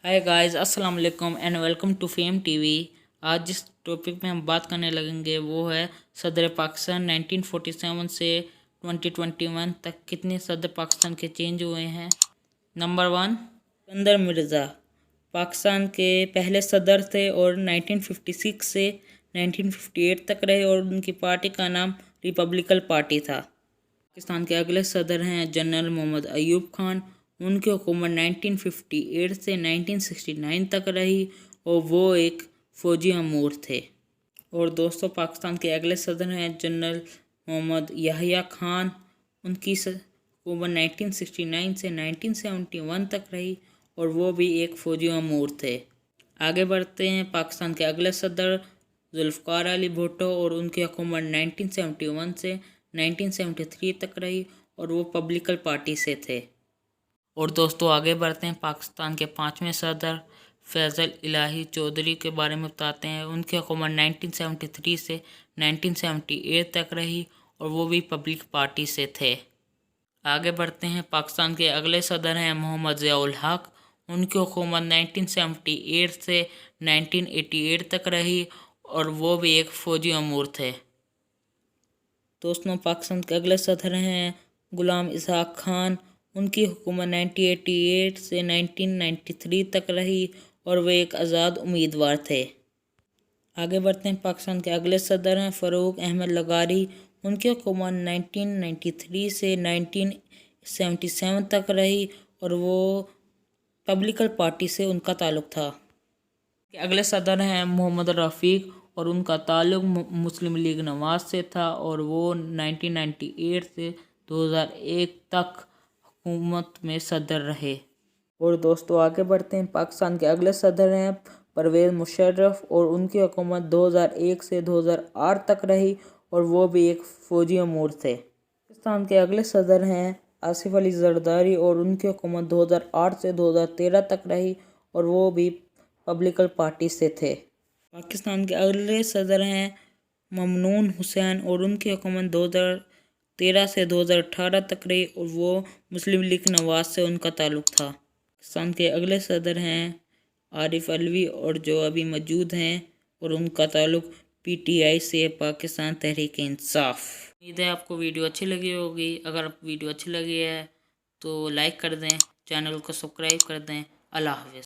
हाय guys, अस्सलाम वालेकुम and welcome to Fame TV. आज जिस टॉपिक में हम बात करने लगेंगे वो है सदर पाकिस्तान 1947 से 2021 तक कितने सदर पाकिस्तान के चेंज हुए हैं। नंबर 1, सिकंदर मिर्ज़ा पाकिस्तान के पहले सदर थे और 1956 से 1958 तक रहे और उनकी पार्टी का नाम रिपब्लिकन पार्टी था। पाकिस्तान के अगले सदर हैं जनरल मोहम्मद अयूब खान। उनकी हुकूमत 1958 से 1969 तक रही और वो एक फ़ौजी अमूर थे। और दोस्तों, पाकिस्तान के अगले सदर हैं जनरल मोहम्मद याहिया खान। उनकी हुकूमत 1969 से 1971 तक रही और वो भी एक फ़ौजी अमूर थे। आगे बढ़ते हैं, पाकिस्तान के अगले सदर जुल्फ़िकार अली भुट्टो और उनकी हुकूमत 1971 से 1973 तक रही और वो पब्लिकन पार्टी से थे। और दोस्तों, आगे बढ़ते हैं, पाकिस्तान के 5वें सदर फैज़ल इलाही चौधरी के बारे में बताते हैं। उनकी हुकूमत 1973 से 1978 तक रही और वो भी पब्लिक पार्टी से थे। आगे बढ़ते हैं, पाकिस्तान के अगले सदर हैं मोहम्मद ज़ियाउल हक। उनकी हुकूमत 1978 से 1988 तक रही और वो भी एक फ़ौजी अमूर थे। दोस्तों, पाकिस्तान के अगले सदर हैं गुलाम इसहाक खान। उनकी हुकूमत 1988 से 1993 तक रही और वे एक आज़ाद उम्मीदवार थे। आगे बढ़ते हैं, पाकिस्तान के अगले सदर हैं फ़ारूक अहमद लगारी। उनकी हुकूमत 1993 से 1977 तक रही और वो पब्लिकन पार्टी से उनका ताल्लुक़ था। अगले सदर हैं मोहम्मद रफ़ीक और उनका ताल्लुक़ मुस्लिम लीग नवाज़ से था और वो 1998 से 2001 तक हुकूमत में सदर रहे। और दोस्तों, आगे बढ़ते हैं, पाकिस्तान के अगले सदर हैं परवेज़ मुशर्रफ और उनकी हुकूमत 2001 से 2008 तक रही और वो भी एक फ़ौजी अमूर थे। पाकिस्तान के अगले सदर हैं आसिफ अली ज़रदारी और उनकी हुकूमत 2008 से 2013 तक रही और वो भी पब्लिकन पार्टी से थे। पाकिस्तान के अगले सदर हैं ममनून हुसैन और उनकी हुकूमत 2013 से 2018 तक रही और वो मुस्लिम लीग नवाज़ से उनका ताल्लुक़ था। पाकिस्तान के अगले सदर हैं आरिफ अलवी और जो अभी मौजूद हैं और उनका ताल्लुक़ PTI से, पाकिस्तान तहरीक इंसाफ। उम्मीद है आपको वीडियो अच्छी लगी होगी। अगर वीडियो अच्छी लगी है तो लाइक कर दें, चैनल को सब्सक्राइब कर दें। अल्लाह हाफ़िज़।